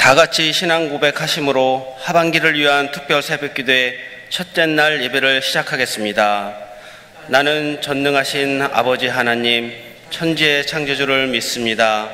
다 같이 신앙 고백하심으로 하반기를 위한 특별 새벽기도의 첫째 날 예배를 시작하겠습니다. 나는 전능하신 아버지 하나님, 천지의 창조주를 믿습니다.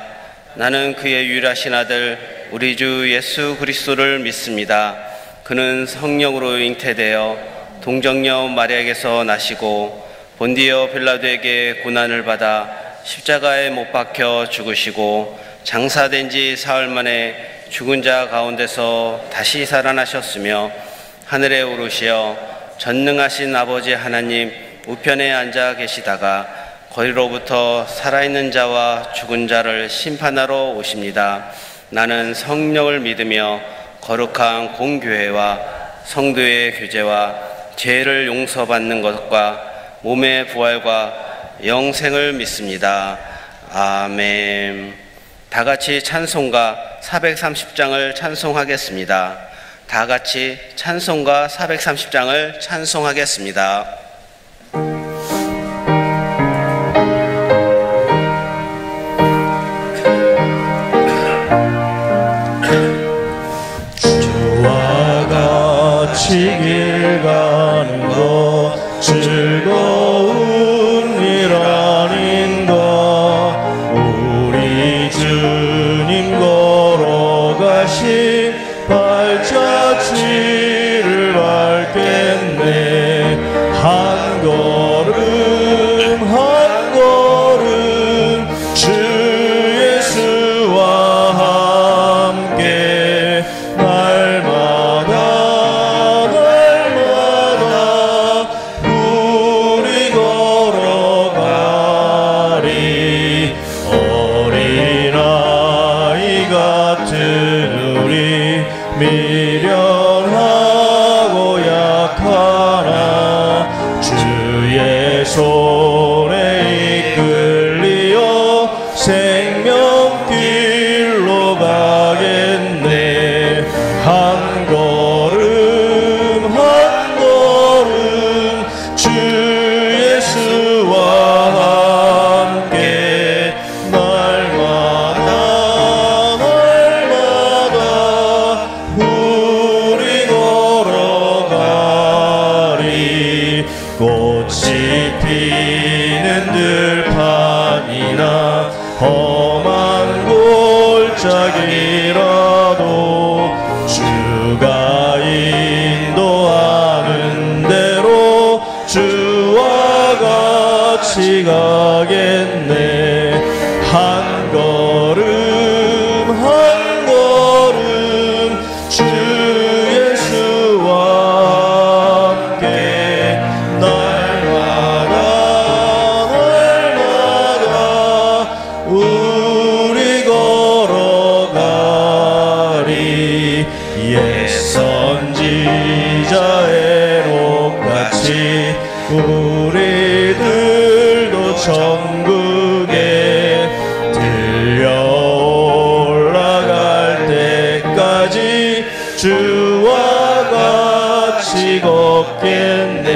나는 그의 유일하신 아들 우리 주 예수 그리스도를 믿습니다. 그는 성령으로 잉태되어 동정녀 마리아에게서 나시고 본디오 빌라도에게 고난을 받아 십자가에 못 박혀 죽으시고 장사된 지 사흘 만에 죽은 자 가운데서 다시 살아나셨으며 하늘에 오르시어 전능하신 아버지 하나님 우편에 앉아 계시다가 거기로부터 살아있는 자와 죽은 자를 심판하러 오십니다. 나는 성령을 믿으며 거룩한 공교회와 성도의 교제와 죄를 용서받는 것과 몸의 부활과 영생을 믿습니다. 아멘. 다 같이 찬송가 430장을 찬송하겠습니다. 다 같이 찬송가 430장을 찬송하겠습니다. 주와 같이 길 가는 것 즐거운 일 아닌가. 우리 주님 걸어가신 발자취를 밟겠네. 한 걸음 한 걸음 주 예수와 함께 날마다 우리 걸어가리. 어린아이 같은 우리 미련하고 약하나 주의 손에 이끌리어 생명길로 가겠네. 한 걸음 한 걸음 주 예수와 함께 날마다 우리 걸어가리. 꽃이 피는 들판이나 험한 골짜기라도 주가 인도하는 대로 주와 같이 가겠네. 한 걸음 한 걸음 주 예수와 함께 날마다 우리 걸어가리. 옛 선지자 에녹같이 우리들도 천국에 들려 올라갈 때까지 주와 같이 걷겠네.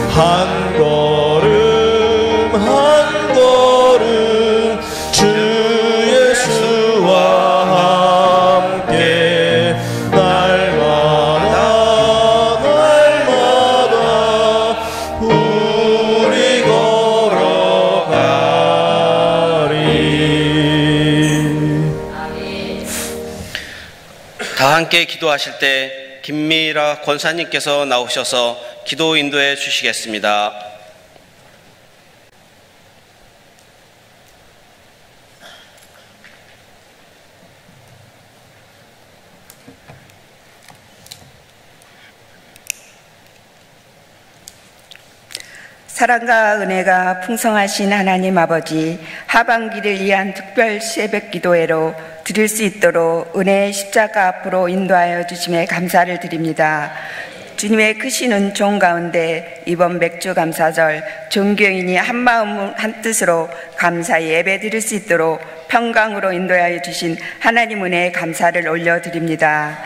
한 걸음 한 걸음 주 예수와 함께 날마다 우리 걸어가리. 다 함께 기도하실 때 김미라 권사님께서 나오셔서 기도 인도해 주시겠습니다. 사랑과 은혜가 풍성하신 하나님 아버지, 하반기를 위한 특별 새벽 기도회로 드릴 수 있도록 은혜의 십자가 앞으로 인도하여 주심에 감사를 드립니다. 주님의 크신 은총 가운데 이번 맥주 감사절 종교인이 한마음 한뜻으로 감사의 예배 드릴 수 있도록 평강으로 인도하여 주신 하나님 은혜에 감사를 올려드립니다.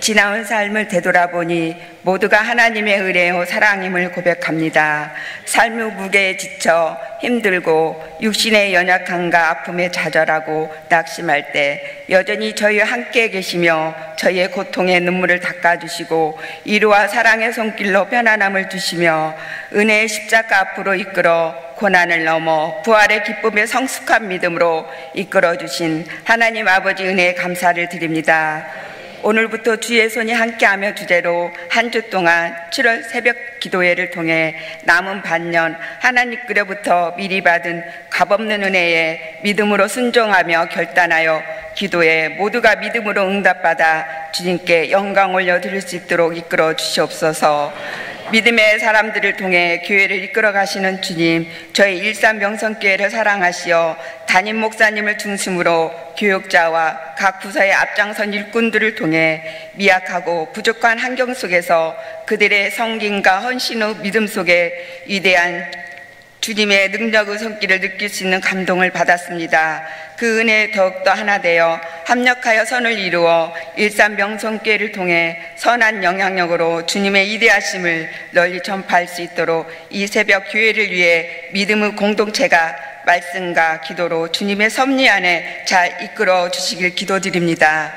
지나온 삶을 되돌아보니 모두가 하나님의 은혜요 사랑임을 고백합니다. 삶의 무게에 지쳐 힘들고 육신의 연약함과 아픔에 좌절하고 낙심할 때 여전히 저희와 함께 계시며 저희의 고통에 눈물을 닦아주시고 위로와 사랑의 손길로 편안함을 주시며 은혜의 십자가 앞으로 이끌어 고난을 넘어 부활의 기쁨의 성숙한 믿음으로 이끌어주신 하나님 아버지 은혜에 감사를 드립니다. 오늘부터 주의 손이 함께하며 주제로 한 주 동안 7월 새벽 기도회를 통해 남은 반년 하나님께로부터 미리 받은 값없는 은혜에 믿음으로 순종하며 결단하여 기도에 모두가 믿음으로 응답받아 주님께 영광 올려드릴 수 있도록 이끌어 주시옵소서. 믿음의 사람들을 통해 교회를 이끌어 가시는 주님, 저희 일산명성교회를 사랑하시어 담임 목사님을 중심으로 교육자와 각 부서의 앞장선 일꾼들을 통해 미약하고 부족한 환경 속에서 그들의 성김과 헌신의 믿음 속에 위대한 주님의 능력의 손길을 느낄 수 있는 감동을 받았습니다. 그 은혜에 더욱더 하나 되어 합력하여 선을 이루어 일산명성교회를 통해 선한 영향력으로 주님의 위대하심을 널리 전파할 수 있도록 이 새벽 교회를 위해 믿음의 공동체가 말씀과 기도로 주님의 섭리 안에 잘 이끌어 주시길 기도드립니다.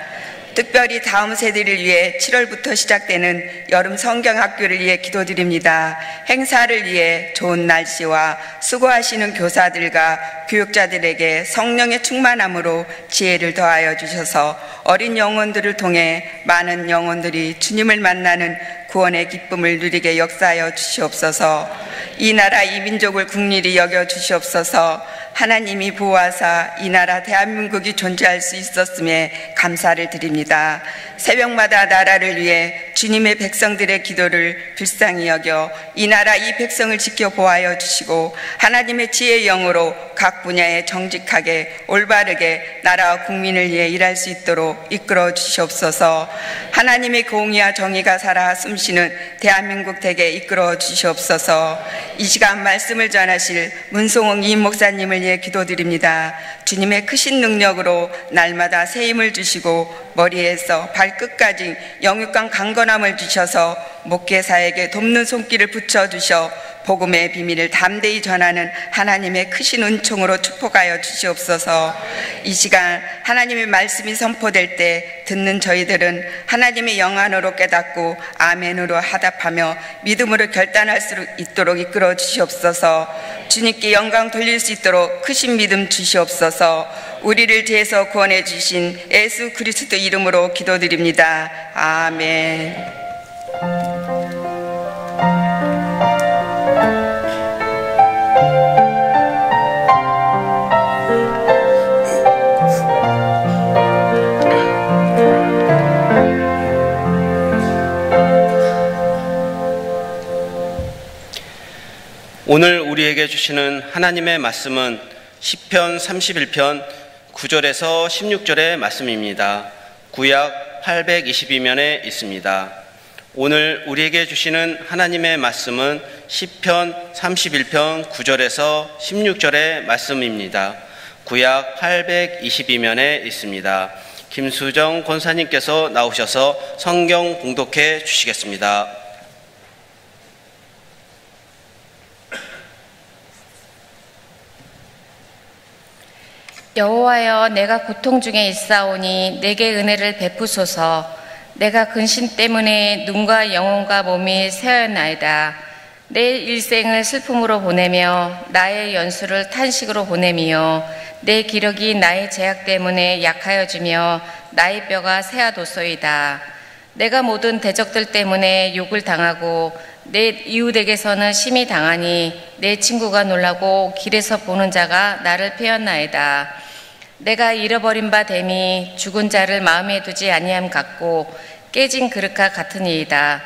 특별히 다음 세대를 위해 7월부터 시작되는 여름 성경학교를 위해 기도드립니다. 행사를 위해 좋은 날씨와 수고하시는 교사들과 교육자들에게 성령의 충만함으로 지혜를 더하여 주셔서 어린 영혼들을 통해 많은 영혼들이 주님을 만나는 구원의 기쁨을 누리게 역사하여 주시옵소서. 이 나라 이 민족을 국리리 여겨 주시옵소서. 하나님이 보호하사 이 나라 대한민국이 존재할 수 있었음에 감사를 드립니다. 새벽마다 나라를 위해 주님의 백성들의 기도를 불쌍히 여겨 이 나라 이 백성을 지켜 보호하여 주시고 하나님의 지혜의 영으로 각 분야에 정직하게 올바르게 나라와 국민을 위해 일할 수 있도록 이끌어 주시옵소서. 하나님의 공의와 정의가 살아 숨쉬는 대한민국 대게 이끌어 주시옵소서. 이 시간 말씀을 전하실 문송홍 이임 목사님을 위해 기도드립니다. 주님의 크신 능력으로 날마다 새 힘을 주시고 머리에서 발끝까지 영육간 강건함을 주셔서 목회사에게 돕는 손길을 붙여주셔 복음의 비밀을 담대히 전하는 하나님의 크신 은총으로 축복하여 주시옵소서. 이 시간 하나님의 말씀이 선포될 때 듣는 저희들은 하나님의 영안으로 깨닫고 아멘으로 하답하며 믿음으로 결단할 수 있도록 이끌어 주시옵소서. 주님께 영광 돌릴 수 있도록 크신 믿음 주시옵소서. 우리를 죄에서 구원해 주신 예수 그리스도 이름으로 기도드립니다. 아멘. 오늘 우리에게 주시는 하나님의 말씀은 시편 31편 9절에서 16절의 말씀입니다. 구약 822면에 있습니다. 오늘 우리에게 주시는 하나님의 말씀은 시편 31편 9절에서 16절의 말씀입니다. 구약 822면에 있습니다. 김수정 권사님께서 나오셔서 성경 봉독해 주시겠습니다. 여호와여, 내가 고통 중에 있사오니 내게 은혜를 베푸소서. 내가 근심 때문에 눈과 영혼과 몸이 새하였나이다. 내 일생을 슬픔으로 보내며 나의 연수를 탄식으로 보내며 내 기력이 나의 제약 때문에 약하여지며 나의 뼈가 새하도소이다. 내가 모든 대적들 때문에 욕을 당하고 내 이웃에게서는 심히 당하니 내 친구가 놀라고 길에서 보는 자가 나를 패였나이다. 내가 잃어버린 바 됨이 죽은 자를 마음에 두지 아니함 같고 깨진 그릇과 같으니이다.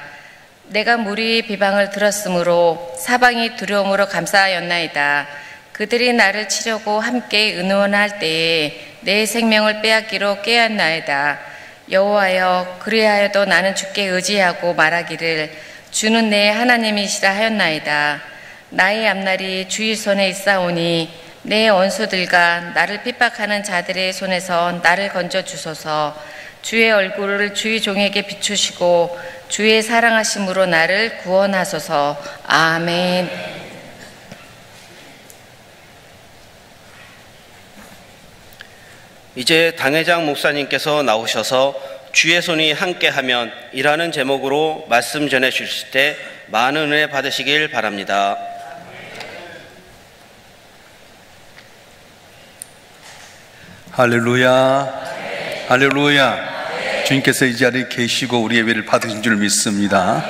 내가 무리 비방을 들었으므로 사방이 두려움으로 감싸였나이다. 그들이 나를 치려고 함께 의논할 때에 내 생명을 빼앗기로 깨었나이다. 여호와여, 그리하여도 나는 주께 의지하고 말하기를 주는 내 하나님이시라 하였나이다. 나의 앞날이 주의 손에 있사오니 내 원수들과 나를 핍박하는 자들의 손에서 나를 건져 주소서. 주의 얼굴을 주의 종에게 비추시고 주의 사랑하심으로 나를 구원하소서. 아멘. 이제 당회장 목사님께서 나오셔서 주의 손이 함께하면 이라는 제목으로 말씀 전해 주실 때 많은 은혜 받으시길 바랍니다. 할렐루야, 할렐루야. 주님께서 이 자리에 계시고 우리 예배를 받으신 줄 믿습니다.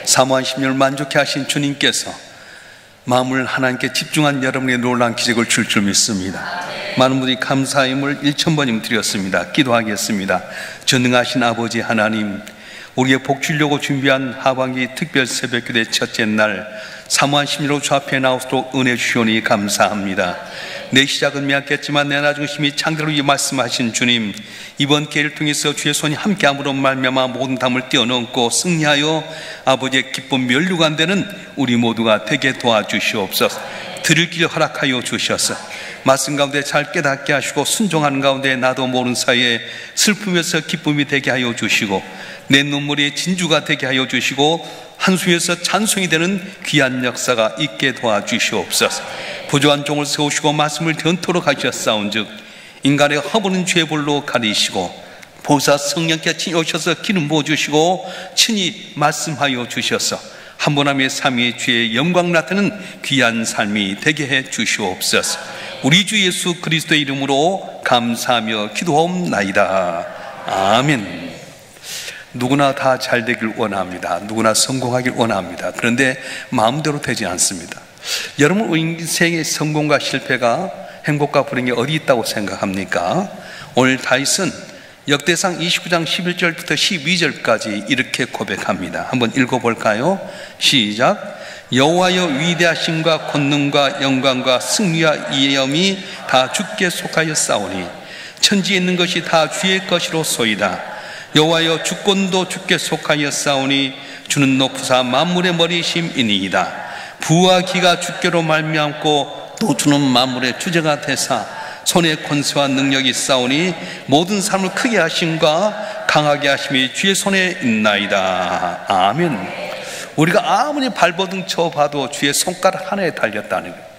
사모한 심령을 만족해 하신 주님께서 마음을 하나님께 집중한 여러분의 놀라운 기적을 줄 줄 믿습니다. 많은 분들이 감사임을 1000번이면 드렸습니다. 기도하겠습니다. 전능하신 아버지 하나님, 우리의 복 주려고 준비한 하반기 특별 새벽기도의 첫째 날 사모한 심령으로 주 앞에 나오도록 은혜 주시오니 감사합니다. 내 시작은 미약했지만 내 나중 힘이 창대로 이 말씀하신 주님, 이번 기회를 통해서 주의 손이 함께함으로 말미암아 모든 담을 뛰어넘고 승리하여 아버지의 기쁨 면류관 되는 우리 모두가 되게 도와주시옵소서. 들을 길 허락하여 주셔서 말씀 가운데 잘 깨닫게 하시고 순종하는 가운데 나도 모르는 사이에 슬픔에서 기쁨이 되게 하여 주시고 내 눈물이 진주가 되게 하여 주시고 한수에서 찬송이 되는 귀한 역사가 있게 도와주시옵소서. 부조한 종을 세우시고 말씀을 전토록 하셨사온즉 인간의 허물은 죄볼로 가리시고 보사 성령께 친히 오셔서 기름 부어주시고 친히 말씀하여 주셔서 한 분함의 삼위의 주의 영광 나타내는 귀한 삶이 되게 해 주시옵소서. 우리 주 예수 그리스도의 이름으로 감사하며 기도하옵나이다. 아멘. 누구나 다 잘 되길 원합니다. 누구나 성공하길 원합니다. 그런데 마음대로 되지 않습니다. 여러분 인생의 성공과 실패가 행복과 불행이 어디 있다고 생각합니까? 오늘 다윗은 역대상 29장 11절부터 12절까지 이렇게 고백합니다. 한번 읽어볼까요? 시작. 여호와여 위대하심과 권능과 영광과 승리와 이엄이 다 주께 속하였사오니 천지에 있는 것이 다 주의 것이로소이다. 여호와여 주권도 주께 속하였사오니 주는 높으사 만물의 머리심이니이다. 부와 기가 주께로 말미암고 또 주는 만물의 주제가 되사 손의 권세와 능력이 있사오니 모든 삶을 크게 하심과 강하게 하심이 주의 손에 있나이다. 아멘. 우리가 아무리 발버둥 쳐봐도 주의 손가락 하나에 달렸다는 거예요.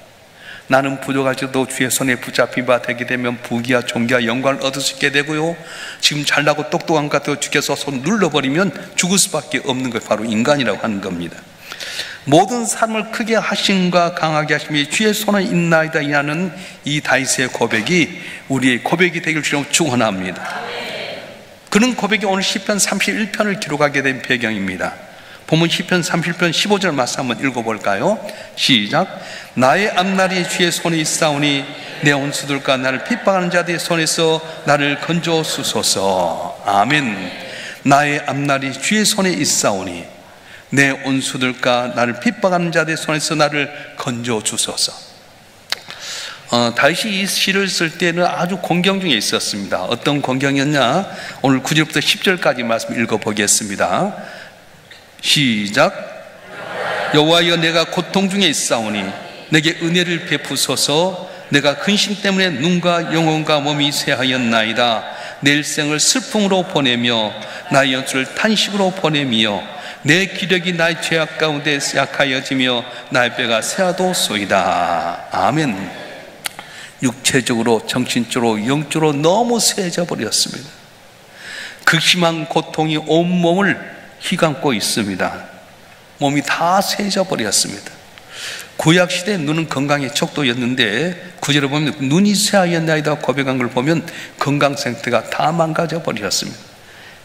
나는 부족할지라도 주의 손에 붙잡힌 바 되게 되면 부귀와 존귀와 영광을 얻을 수 있게 되고요, 지금 잘나고 똑똑한 것 같아도 주께서 손 눌러버리면 죽을 수밖에 없는 게 바로 인간이라고 하는 겁니다. 모든 삶을 크게 하심과 강하게 하심이 주의 손에 있나이다 이하는 이 다윗의 고백이 우리의 고백이 되길 주로 축원합니다. 그런 고백이 오늘 시편 31편을 기록하게 된 배경입니다. 보면 시편 31편 15절 말씀 한번 읽어볼까요? 시작. 나의 앞날이 주의 손에 있사오니 내 온수들과 나를 핍박하는 자들의 손에서 나를 건져주소서. 아멘. 나의 앞날이 주의 손에 있사오니 내 온수들과 나를 핍박하는 자들의 손에서 나를 건져주소서. 다윗이 이 시를 쓸 때는 아주 공경 중에 있었습니다. 어떤 공경이었냐? 오늘 9절부터 10절까지 말씀 읽어보겠습니다. 시작. 여호와여 내가 고통 중에 있사오니 내게 은혜를 베푸소서. 내가 근심 때문에 눈과 영혼과 몸이 쇠하였나이다. 내 일생을 슬픔으로 보내며 나의 연수를 탄식으로 보내며 내 기력이 나의 죄악 가운데 약하여지며 나의 뼈가 쇠하도소이다. 아멘. 육체적으로 정신적으로 영적으로 너무 쇠해져 버렸습니다. 극심한 고통이 온몸을 휘감고 있습니다. 몸이 다 쇠해져 버렸습니다. 구약시대 눈은 건강의 척도였는데 9절에 보면 눈이 쇠하였나이다 고백한 걸 보면 건강 상태가 다 망가져 버렸습니다.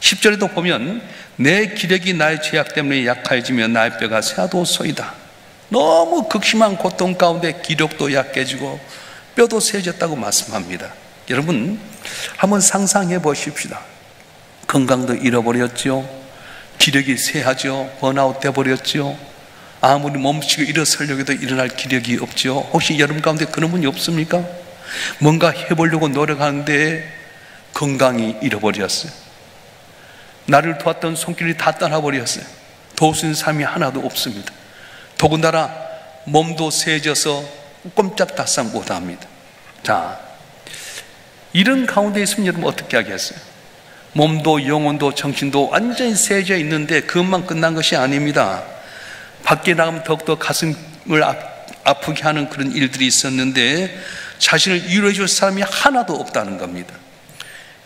10절에도 보면 내 기력이 나의 죄악 때문에 약해지며 나의 뼈가 쇠하도소이다. 너무 극심한 고통 가운데 기력도 약해지고 뼈도 쇠해졌다고 말씀합니다. 여러분 한번 상상해 보십시다. 건강도 잃어버렸죠. 기력이 쇠하죠. 번아웃 돼버렸죠. 아무리 몸치고 일어서려고 해도 일어날 기력이 없죠. 혹시 여러분 가운데 그런 분이 없습니까? 뭔가 해보려고 노력하는데 건강이 잃어버렸어요. 나를 도왔던 손길이 다 떠나버렸어요. 도울 수 있는 삶이 하나도 없습니다. 더군다나 몸도 쇠해져서 꼼짝달싹 못합니다. 자, 이런 가운데 있으면 여러분 어떻게 하겠어요? 몸도 영혼도 정신도 완전히 세져 있는데 그것만 끝난 것이 아닙니다. 밖에 나가면 더욱더 가슴을 아프게 하는 그런 일들이 있었는데 자신을 위로해 줄 사람이 하나도 없다는 겁니다.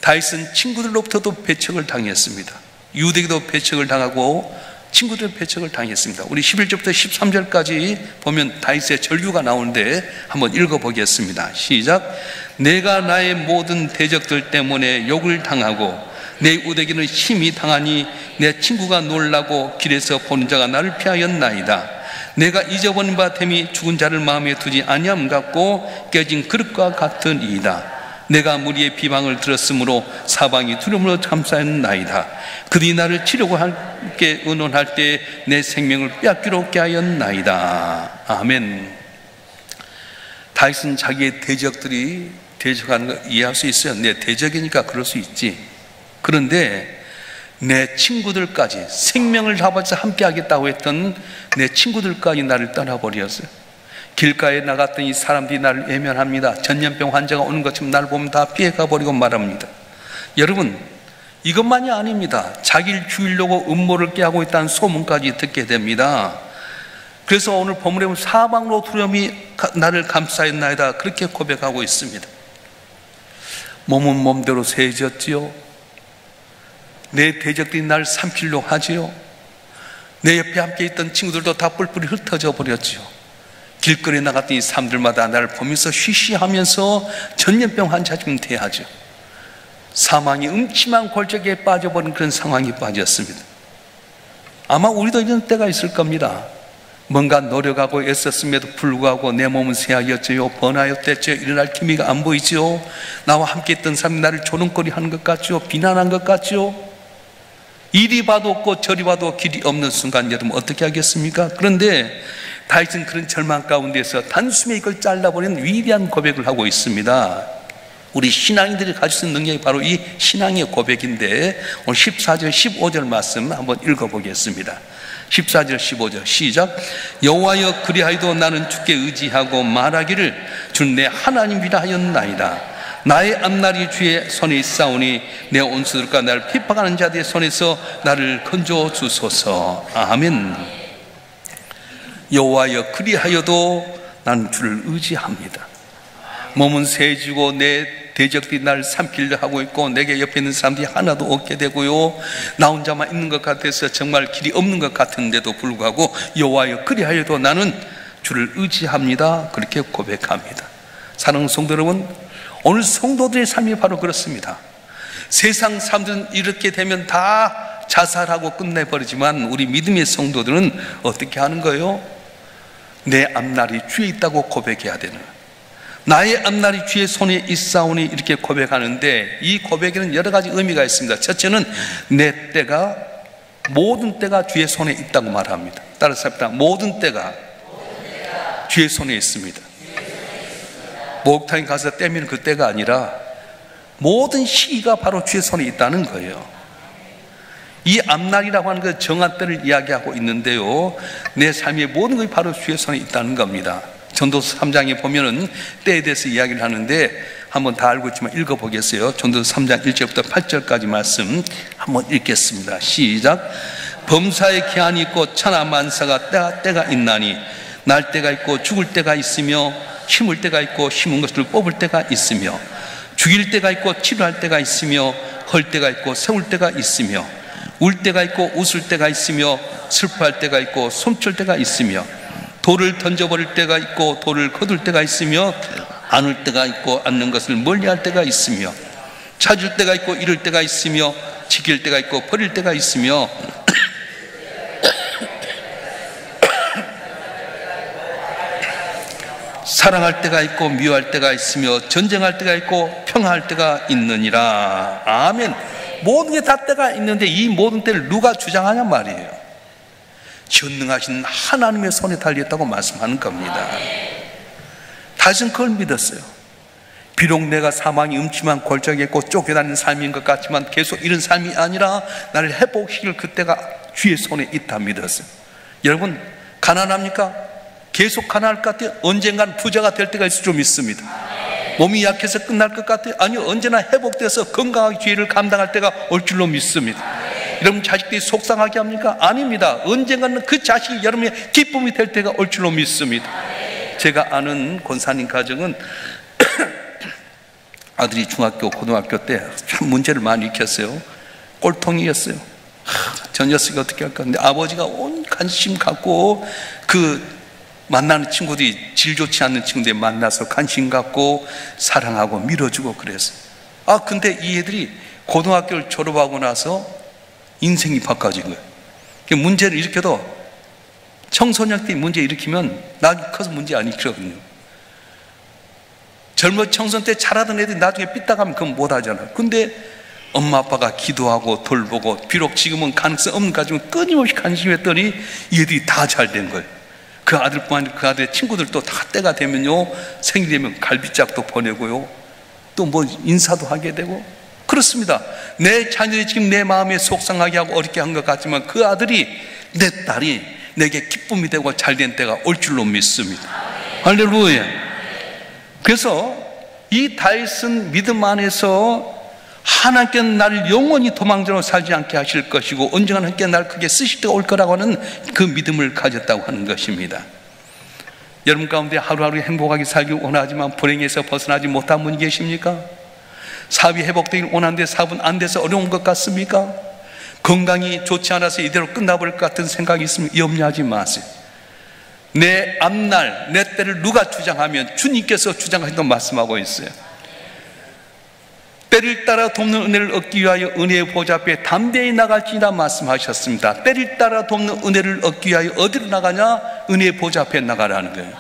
다윗은 친구들로부터도 배척을 당했습니다. 유대에게도 배척을 당하고 친구들의 배척을 당했습니다. 우리 11절부터 13절까지 보면 다윗의 절규가 나오는데 한번 읽어보겠습니다. 시작. 내가 나의 모든 대적들 때문에 욕을 당하고 내 우대기는 심히 당하니 내 친구가 놀라고 길에서 보는 자가 나를 피하였나이다. 내가 잊어버린 바 됨이 죽은 자를 마음에 두지 아니함 같고 깨진 그릇과 같은 이이다. 내가 무리의 비방을 들었으므로 사방이 두려움으로 감싸였나이다. 그들이 나를 치려고 함께 의논할 때 내 생명을 빼앗기로 없게 하였나이다. 아멘. 다윗은 자기의 대적들이 대적하는 거 이해할 수 있어요. 내 대적이니까 그럴 수 있지. 그런데 내 친구들까지 생명을 다바쳐 함께 하겠다고 했던 내 친구들까지 나를 떠나버렸어요. 길가에 나갔더니 사람들이 나를 외면합니다. 전염병 환자가 오는 것처럼 나를 보면 다 피해가 버리고 말합니다. 여러분, 이것만이 아닙니다. 자기를 죽이려고 음모를 깨하고 있다는 소문까지 듣게 됩니다. 그래서 오늘 본문에 보면 사방으로 두려움이 나를 감싸였나이다 그렇게 고백하고 있습니다. 몸은 몸대로 세졌지요. 내 대적들이 나를 삼키려고 하지요. 내 옆에 함께 있던 친구들도 다 뿔뿔이 흩어져 버렸지요. 길거리에 나갔더니 사람들마다 나를 보면서 쉬쉬하면서 전염병 환자처럼 대하죠. 사망이 음침한 골짜기에 빠져버린 그런 상황에 빠졌습니다. 아마 우리도 이런 때가 있을 겁니다. 뭔가 노력하고 애썼음에도 불구하고 내 몸은 쇠하였지요. 번하였댔지요. 일어날 기미가 안 보이지요. 나와 함께 있던 사람이 나를 조롱거리 하는 것 같지요. 비난한 것 같지요. 이리 봐도 없고 저리 봐도 길이 없는 순간 여러분 어떻게 하겠습니까? 그런데 다윗은 그런 절망 가운데서 단숨에 이걸 잘라버리는 위대한 고백을 하고 있습니다. 우리 신앙인들이 가지고 있는 능력이 바로 이 신앙의 고백인데 오늘 14절 15절 말씀 한번 읽어보겠습니다. 14절 15절 시작. 여호와여 그리하여도 나는 주께 의지하고 말하기를 주는 내 하나님이라 하였나이다. 나의 앞날이 주의 손에 있사오니 내 온수들과 나를 핍박하는 자들의 손에서 나를 건져 주소서. 아멘. 여호와여 그리하여도 나는 주를 의지합니다. 몸은 세지고 내 대적들이 나를 삼키려 하고 있고 내게 옆에 있는 사람들이 하나도 없게 되고요, 나 혼자만 있는 것 같아서 정말 길이 없는 것 같은데도 불구하고 여호와여 그리하여도 나는 주를 의지합니다 그렇게 고백합니다. 사랑하는 성도 여러분, 오늘 성도들의 삶이 바로 그렇습니다. 세상 사람들은 이렇게 되면 다 자살하고 끝내버리지만 우리 믿음의 성도들은 어떻게 하는 거예요? 내 앞날이 주에 있다고 고백해야 되는 거예요. 나의 앞날이 주의 손에 있사오니 이렇게 고백하는데 이 고백에는 여러 가지 의미가 있습니다. 첫째는 내 때가 모든 때가 주의 손에 있다고 말합니다. 따라서 합니다. 모든 때가 주의 손에 있습니다. 목욕탕에 가서 떼면 그 때가 아니라 모든 시기가 바로 주의 손에 있다는 거예요. 이 앞날이라고 하는 그 정한 때를 이야기하고 있는데요, 내 삶의 모든 것이 바로 주의 손에 있다는 겁니다. 전도서 3장에 보면은 때에 대해서 이야기를 하는데 한번 다 알고 있지만 읽어보겠어요. 전도서 3장 1절부터 8절까지 말씀 한번 읽겠습니다. 시작. 범사의 기한이 있고 천하만사가 때가 있나니 날 때가 있고 죽을 때가 있으며 심을 때가 있고 심은 것을 뽑을 때가 있으며 죽일 때가 있고 치료할 때가 있으며 헐 때가 있고 세울 때가 있으며 울 때가 있고 웃을 때가 있으며 슬퍼할 때가 있고 솜출 때가 있으며 돌을 던져버릴 때가 있고 돌을 거둘 때가 있으며 안을 때가 있고 앉는 것을 멀리할 때가 있으며 찾을 때가 있고 잃을 때가 있으며 지킬 때가 있고 버릴 때가 있으며 사랑할 때가 있고 미워할 때가 있으며 전쟁할 때가 있고 평화할 때가 있느니라. 아멘. 모든 게 다 때가 있는데 이 모든 때를 누가 주장하냐 말이에요. 전능하신 하나님의 손에 달렸다고 말씀하는 겁니다. 다시는 그걸 믿었어요. 비록 내가 사망이 음침한 골짜기에 있고 쫓겨다니는 삶인 것 같지만 계속 이런 삶이 아니라 나를 회복시킬 그때가 주의 손에 있다 믿었어요. 여러분 가난합니까? 계속 가난할 것 같아요. 언젠간 부자가 될 때가 있을 줄 믿습니다. 몸이 약해서 끝날 것 같아요? 아니요, 언제나 회복돼서 건강하게 죄를 감당할 때가 올 줄로 믿습니다. 여러분 자식들이 속상하게 합니까? 아닙니다. 언젠가는 그 자식이 여러분의 기쁨이 될 때가 올 줄로 믿습니다. 제가 아는 권사님 가정은 아들이 중학교, 고등학교 때 참 문제를 많이 일으켰어요. 꼴통이었어요. 저 녀석이 어떻게 할까? 근데 아버지가 온 관심 갖고 그 만나는 친구들이 질 좋지 않는 친구들 만나서 관심 갖고 사랑하고 밀어주고 그랬어요. 근데 이 애들이 고등학교를 졸업하고 나서 인생이 바꿔진 거예요. 문제를 일으켜도 청소년 때 문제 일으키면 나중에 커서 문제 안 일으키거든요. 젊은 청소년 때 잘하던 애들이 나중에 삐딱하면 그건 못하잖아요. 근데 엄마 아빠가 기도하고 돌보고 비록 지금은 가능성 없는 가지고 끊임없이 관심했더니 이 애들이 다 잘 된 거예요. 그 아들뿐만 아니라 그 아들의 친구들도 다 때가 되면요, 생일 되면 갈비짝도 보내고요, 또 뭐 인사도 하게 되고 그렇습니다. 내 자녀들이 지금 내 마음에 속상하게 하고 어렵게 한 것 같지만 그 아들이, 내 딸이 내게 기쁨이 되고 잘된 때가 올 줄로 믿습니다. 할렐루야. 그래서 이 다윗은 믿음 안에서 하나님께는 나를 영원히 도망자로 살지 않게 하실 것이고 언젠가 하나님께 나를 크게 쓰실 때가 올 거라고 하는 그 믿음을 가졌다고 하는 것입니다. 여러분 가운데 하루하루 행복하게 살기 원하지만 불행에서 벗어나지 못한 분이 계십니까? 사업이 회복되길 원하는데 사업은 안 돼서 어려운 것 같습니까? 건강이 좋지 않아서 이대로 끝나버릴 것 같은 생각이 있으면 염려하지 마세요. 내 앞날, 내 때를 누가 주장하면 주님께서 주장하신다고 말씀하고 있어요. 때를 따라 돕는 은혜를 얻기 위하여 은혜의 보좌 앞에 담대히 나갈지니라 말씀하셨습니다. 때를 따라 돕는 은혜를 얻기 위하여 어디로 나가냐? 은혜의 보좌 앞에 나가라는 거예요.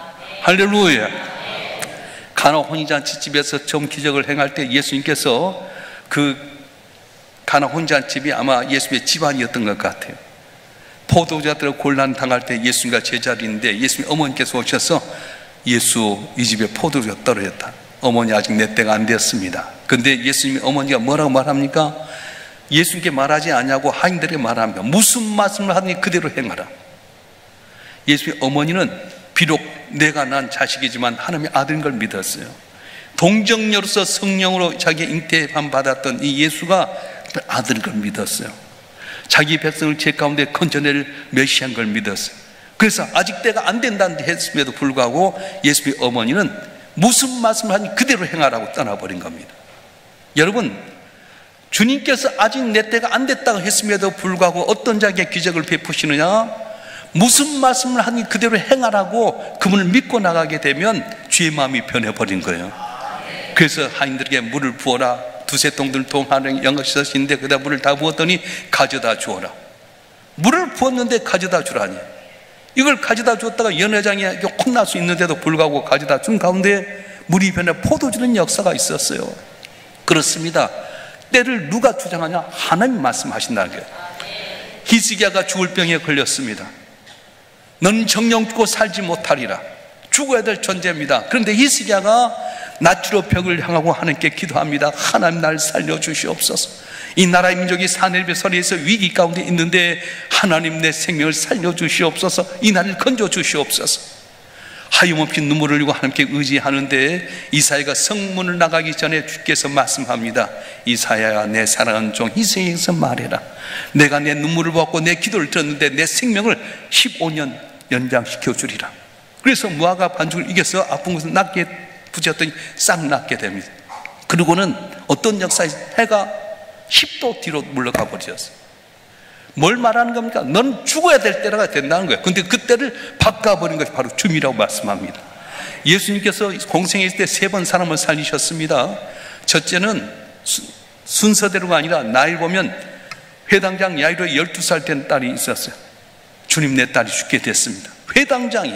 할렐루야. 가나 혼인잔치 집에서 처음 기적을 행할 때 예수님께서 그 가나 혼인잔치집이 아마 예수님의 집안이었던 것 같아요. 포도주자들을 곤란 당할 때 예수님과 제자리인데 예수님 어머니께서 오셔서 예수, 이 집에 포도주가 떨어졌다. 어머니 아직 내 때가 안 되었습니다. 근데 예수님이 어머니가 뭐라고 말합니까? 예수님께 말하지 않냐고 하인들에게 말합니다. 무슨 말씀을 하더니 그대로 행하라. 예수의 어머니는 비록 내가 난 자식이지만 하나님의 아들인 걸 믿었어요. 동정녀로서 성령으로 자기 잉태함 받았던 이 예수가 아들인 걸 믿었어요. 자기 백성을 죄 가운데 건져낼 메시아인 걸 믿었어요. 그래서 아직 때가 안 된다는 했음에도 불구하고 예수의 어머니는 무슨 말씀을 하니 그대로 행하라고 떠나버린 겁니다. 여러분, 주님께서 아직 내 때가 안 됐다고 했음에도 불구하고 어떤 자에게 기적을 베푸시느냐? 무슨 말씀을 하니 그대로 행하라고 그분을 믿고 나가게 되면 주의 마음이 변해버린 거예요. 그래서 하인들에게 물을 부어라. 두세 통들 동하는 영어시서신데 그다 물을 다 부었더니 가져다 주어라. 물을 부었는데 가져다 주라니. 이걸 가져다 주었다가 연회장이 혼날 수 있는데도 불구하고 가져다 준 가운데 물이 변해 포도주는 역사가 있었어요. 그렇습니다. 때를 누가 주장하냐? 하나님 말씀하신다는 거예요. 히스기야가 죽을 병에 걸렸습니다. 너는 정령 죽고 살지 못하리라. 죽어야 될 존재입니다. 그런데 히스기야가 낫주로 벽을 향하고 하나님께 기도합니다. 하나님 날 살려주시옵소서. 이 나라의 민족이 사내립의 서리에서 위기 가운데 있는데 하나님 내 생명을 살려주시옵소서. 이 나라를 건져주시옵소서. 하염없이 눈물을 흘리고 하나님께 의지하는데 이사야가 성문을 나가기 전에 주께서 말씀합니다. 이사야야, 내 사랑하는 종 히스기야에게서 말해라. 내가 내 눈물을 보았고 내 기도를 들었는데 내 생명을 15년 연장시켜 주리라. 그래서 무화과 반죽을 이겨서 아픈 것을 낫게 붙였더니 싹 낫게 됩니다. 그리고는 어떤 역사에 해가 10도 뒤로 물러가 버렸어요. 뭘 말하는 겁니까? 넌 죽어야 될 때가 된다는 거예요. 근데 그 때를 바꿔버린 것이 바로 주님이라고 말씀합니다. 예수님께서 공생에 있을 때 3번 사람을 살리셨습니다. 첫째는 순서대로가 아니라 나이 보면 회당장 야이로의 12살 된 딸이 있었어요. 주님, 내 딸이 죽게 됐습니다. 회당장이,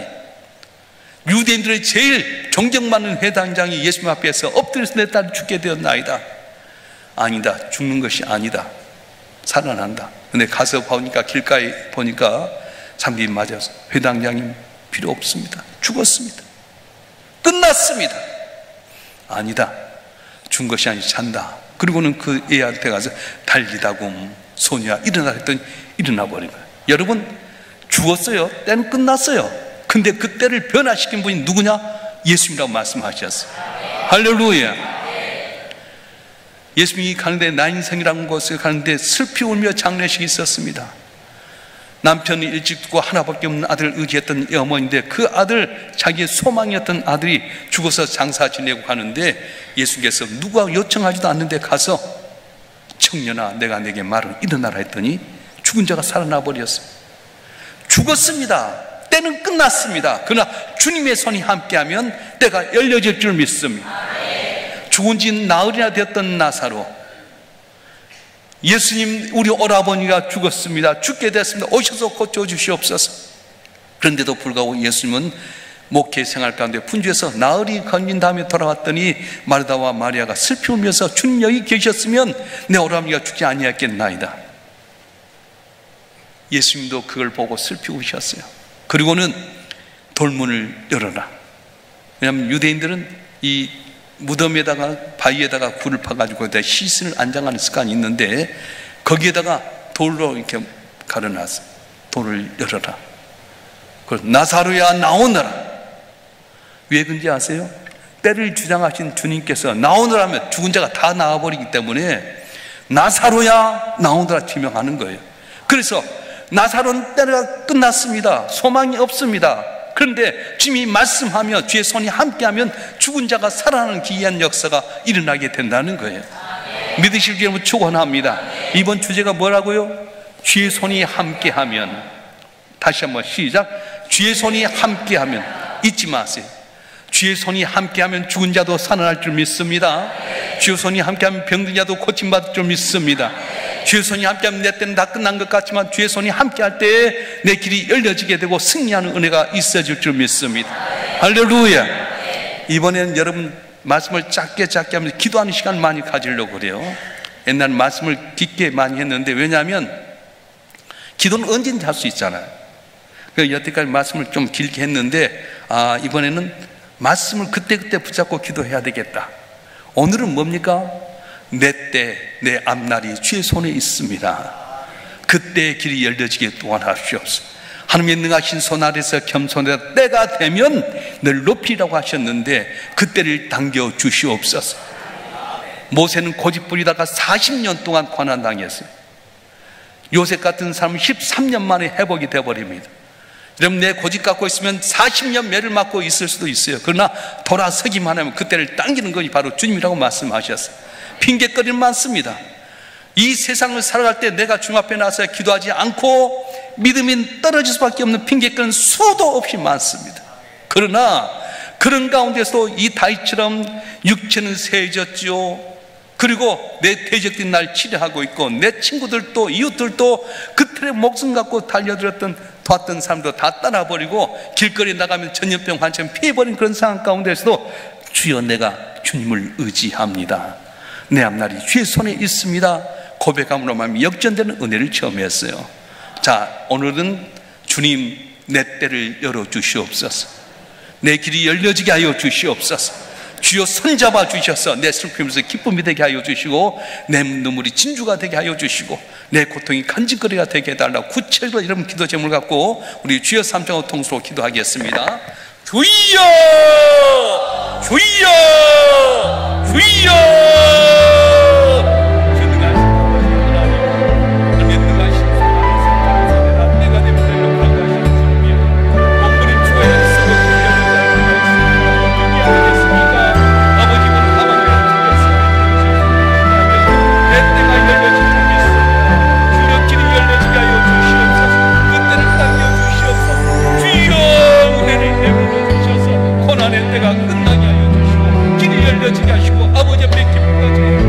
유대인들의 제일 존경받는 회당장이 예수님 앞에서 엎드려서 내 딸이 죽게 되었나이다. 아니다, 죽는 것이 아니다, 살아난다. 근데 가서 보니까, 길가에 보니까 사람들이 맞아서 회당장이 필요 없습니다, 죽었습니다, 끝났습니다. 아니다, 죽은 것이 아니라 잔다. 그리고는 그 애한테 가서 달리다고 소녀야 일어나 했더니 일어나 버린 거예요. 여러분, 죽었어요. 때는 끝났어요. 근데 그 때를 변화시킨 분이 누구냐? 예수님이라고 말씀하셨어요. 할렐루야. 예수님이 가는데 나 인생이라는 곳에 가는데 슬피 울며 장례식이 있었습니다. 남편이 일찍 죽고 하나밖에 없는 아들을 의지했던 이 어머니인데 그 아들, 자기의 소망이었던 아들이 죽어서 장사 지내고 가는데 예수님께서 누가 요청하지도 않는데 가서 청년아 내가 내게 말을 일어나라 했더니 죽은 자가 살아나 버렸어요. 죽었습니다. 때는 끝났습니다. 그러나 주님의 손이 함께하면 때가 열려질 줄 믿습니다. 죽은 지 나흘이나 되었던 나사로, 예수님 우리 오라버니가 죽었습니다. 죽게 됐습니다. 오셔서 고쳐주시옵소서. 그런데도 불구하고 예수님은 목회 생활 가운데 분주해서 나흘이 걸린 다음에 돌아왔더니 마르다와 마리아가 슬피 울면서 주님 여기 계셨으면 내 오라버니가 죽지 아니했겠나이다. 예수님도 그걸 보고 슬피 우셨어요. 그리고는 돌문을 열어라. 왜냐하면 유대인들은 이 무덤에다가 바위에다가 굴을 파가지고 시신을 안장하는 습관이 있는데 거기에다가 돌로 이렇게 가려놨어요. 돌을 열어라. 그래서 나사로야 나오너라. 왜 그런지 아세요? 때를 주장하신 주님께서 나오너라면 죽은 자가 다 나와버리기 때문에 나사로야 나오너라 지명하는 거예요. 그래서 나사로는 때가 끝났습니다. 소망이 없습니다. 그런데 주님이 말씀하며 주의 손이 함께하면 죽은 자가 살아나는 기이한 역사가 일어나게 된다는 거예요. 믿으실 줄 축원합니다. 이번 주제가 뭐라고요? 주의 손이 함께하면. 다시 한번 시작. 주의 손이 함께하면. 잊지 마세요. 주의 손이 함께하면 죽은 자도 살아날 줄 믿습니다. 주의 손이 함께하면 병든 자도 고침받을 줄 믿습니다. 주의 손이 함께하면 내 때는 다 끝난 것 같지만 주의 손이 함께할 때에 내 길이 열려지게 되고 승리하는 은혜가 있어질 줄 믿습니다. 할렐루야. 이번에는 여러분 말씀을 짧게 하면서 기도하는 시간 많이 가지려고 그래요. 옛날 말씀을 깊게 많이 했는데 왜냐하면 기도는 언제든지 할 수 있잖아요. 그래서 여태까지 말씀을 좀 길게 했는데 이번에는 말씀을 그때그때 붙잡고 기도해야 되겠다. 오늘은 뭡니까? 내 때, 내 앞날이 주의 손에 있습니다. 그때의 길이 열려지게 도와주시옵소서. 하나님의 능하신 손 아래서 겸손해서 때가 되면 늘 높이라고 하셨는데 그때를 당겨 주시옵소서. 모세는 고집 부리다가 40년 동안 고난당했어요. 요셉 같은 사람은 13년 만에 회복이 되어버립니다. 여러분 내 고집 갖고 있으면 40년 매를 맞고 있을 수도 있어요. 그러나 돌아서기만 하면 그때를 당기는 것이 바로 주님이라고 말씀하셨어요. 핑계거리는 많습니다. 이 세상을 살아갈 때 내가 주님 앞에 나서 기도하지 않고 믿음이 떨어질 수밖에 없는 핑계거리는 수도 없이 많습니다. 그러나 그런 가운데서도 이 다윗처럼 육체는 세해졌지요. 그리고 내 대적들이 날 치료하고 있고 내 친구들도 이웃들도 그틀에 목숨 갖고 도왔던 사람도 다 떠나버리고 길거리에 나가면 전염병 환자처럼 피해버린 그런 상황 가운데서도 주여 내가 주님을 의지합니다. 내 앞날이 주의 손에 있습니다. 고백함으로 말하면 역전되는 은혜를 체험했어요. 자, 오늘은 주님 내 때를 열어주시옵소서. 내 길이 열려지게 하여 주시옵소서. 주여 손잡아 주셔서 내 슬픔에서 기쁨이 되게 하여 주시고 내 눈물이 진주가 되게 하여 주시고 내 고통이 간직거리가 되게 해달라고 구체적으로 이런 기도 제목을 갖고 우리 주여 삼창호 통수로 기도하겠습니다. 주여 주여 주여. 때가 끝나게 하여 주시고 길이 열려지게 하시고 아버지 앞에 기쁨 가지고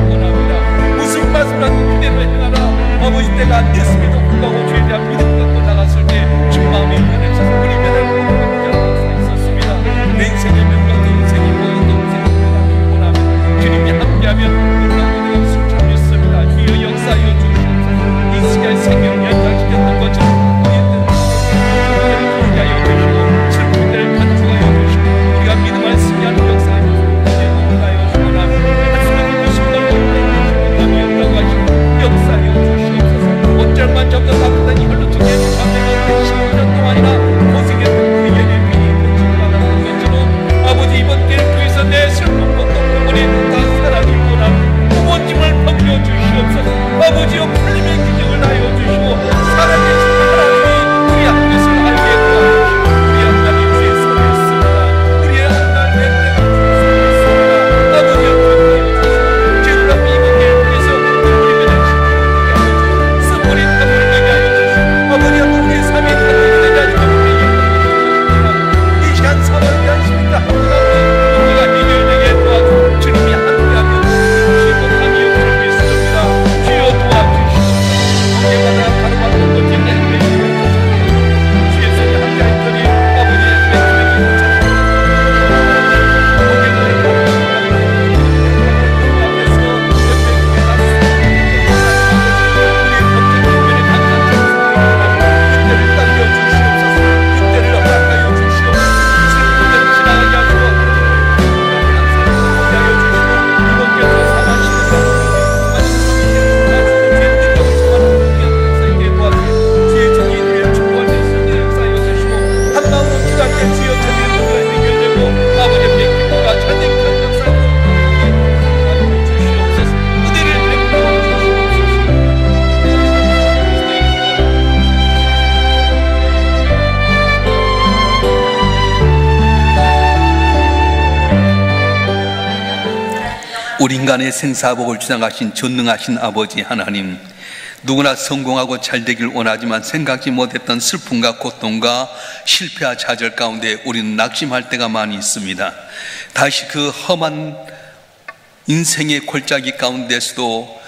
우리 인간의 생사복을 주장하신 전능하신 아버지 하나님, 누구나 성공하고 잘되길 원하지만 생각지 못했던 슬픔과 고통과 실패와 좌절 가운데 우리는 낙심할 때가 많이 있습니다. 다시 그 험한 인생의 골짜기 가운데서도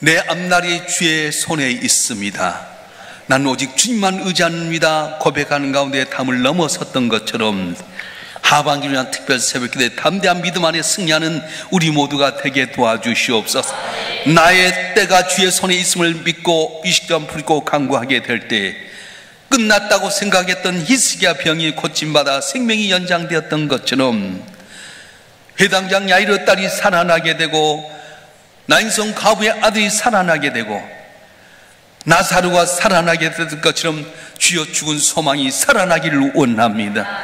내 앞날이 주의 손에 있습니다. 나는 오직 주님만 의지합니다 고백하는 가운데 담을 넘어섰던 것처럼 하반기를 위한 특별 새벽기도에 담대한 믿음 안에 승리하는 우리 모두가 되게 도와주시옵소서. 나의 때가 주의 손에 있음을 믿고 의식감 부리고 간구하게 될 때 끝났다고 생각했던 히스기야 병이 고침받아 생명이 연장되었던 것처럼 회당장 야이로 딸이 살아나게 되고 나인성 과부의 아들이 살아나게 되고 나사로가 살아나게 된 것처럼 주여 죽은 소망이 살아나기를 원합니다.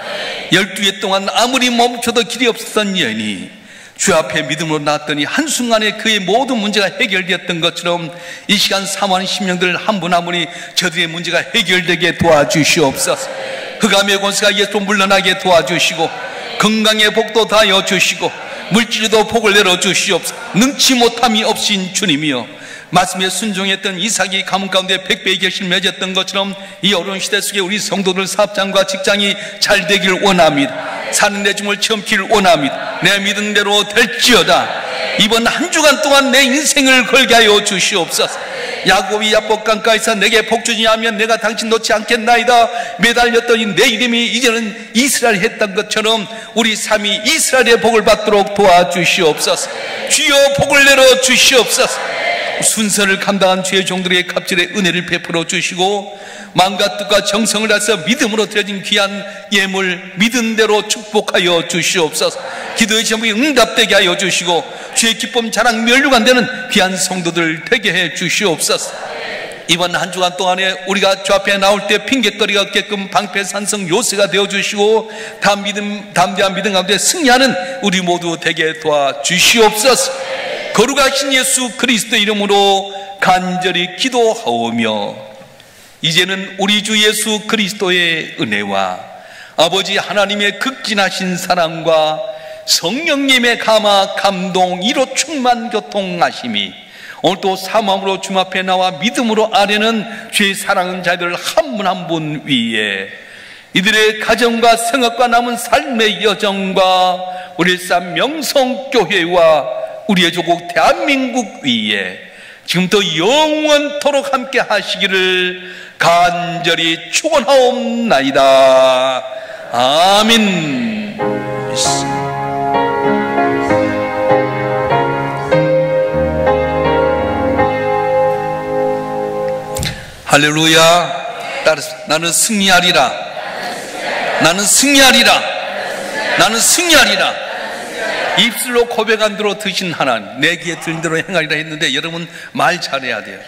12해 동안 아무리 멈춰도 길이 없었던 여인이 주 앞에 믿음으로 나왔더니 한순간에 그의 모든 문제가 해결되었던 것처럼 이 시간 사모하는 심령들 한 분 한 분이 저들의 문제가 해결되게 도와주시옵소서. 흑암의 권세가 예수로 물러나게 도와주시고 건강의 복도 다하여 주시고 물질에도 복을 내려주시옵소서. 능치 못함이 없인 주님이여, 말씀에 순종했던 이삭이 가문 가운데 100배의 결실을 맺었던 것처럼 이 어려운 시대 속에 우리 성도들 사업장과 직장이 잘 되길 원합니다. 사는 내 주님을 체험키를 원합니다. 내 믿은 대로 될지어다. 이번 한 주간 동안 내 인생을 걸게 하여 주시옵소서. 야곱이 야복 강가에서 내게 복 주지 않으면 내가 당신 놓지 않겠나이다 매달렸더니 내 이름이 이제는 이스라엘이 했던 것처럼 우리 삶이 이스라엘의 복을 받도록 도와주시옵소서. 주여 복을 내려 주시옵소서. 순서를 감당한 주의 종들에게 갑절의 은혜를 베풀어 주시고 마음과 뜻과 정성을 다해서 믿음으로 드려진 귀한 예물 믿은 대로 축복하여 주시옵소서. 기도의 제목이 응답되게 하여 주시고 주의 기쁨 자랑 멸류관 되는 귀한 성도들 되게 해 주시옵소서. 이번 한 주간 동안에 우리가 주 앞에 나올 때 핑계거리가 없게끔 방패산성 요새가 되어주시고 담대한 믿음 가운데 승리하는 우리 모두 되게 도와주시옵소서. 거룩하신 예수 그리스도 이름으로 간절히 기도하오며 이제는 우리 주 예수 그리스도의 은혜와 아버지 하나님의 극진하신 사랑과 성령님의 감화 감동 이로 충만 교통하심이 오늘도 사모함으로 주님 앞에 나와 믿음으로 아뢰는 주의 사랑하는 자들 한 분 한 분 위에 이들의 가정과 생업과 남은 삶의 여정과 우리 일산 명성교회와 우리의 조국 대한민국 위에 지금부터 영원토록 함께 하시기를 간절히 축원하옵나이다. 아멘. 할렐루야. 따라서 나는 승리하리라. 나는 승리하리라. 나는 승리하리라. 입술로 고백한 대로 드신 하나님, 내 귀에 들린 대로 행하리라 했는데 여러분 말 잘해야 돼요.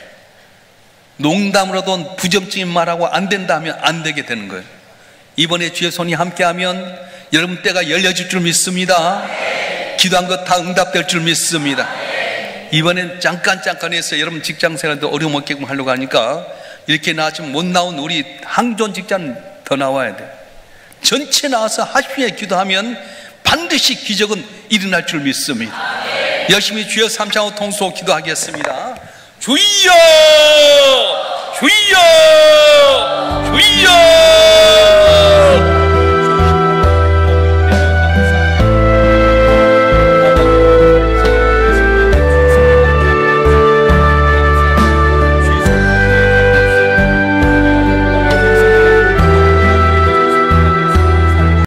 농담으로도 부정적인 말하고 안 된다 하면 안 되게 되는 거예요. 이번에 주의 손이 함께하면 여러분 때가 열려질 줄 믿습니다. 기도한 것 다 응답될 줄 믿습니다. 이번엔 잠깐 해서 여러분 직장생활도 어려움 없게끔 하려고 하니까 이렇게 나왔지만 못 나온 우리 항존 직장 더 나와야 돼요. 전체 나와서 하시에 기도하면 반드시 기적은 일어날 줄 믿습니다. 열심히 주여 삼창하고 통수 기도하겠습니다. 주여 주여 주여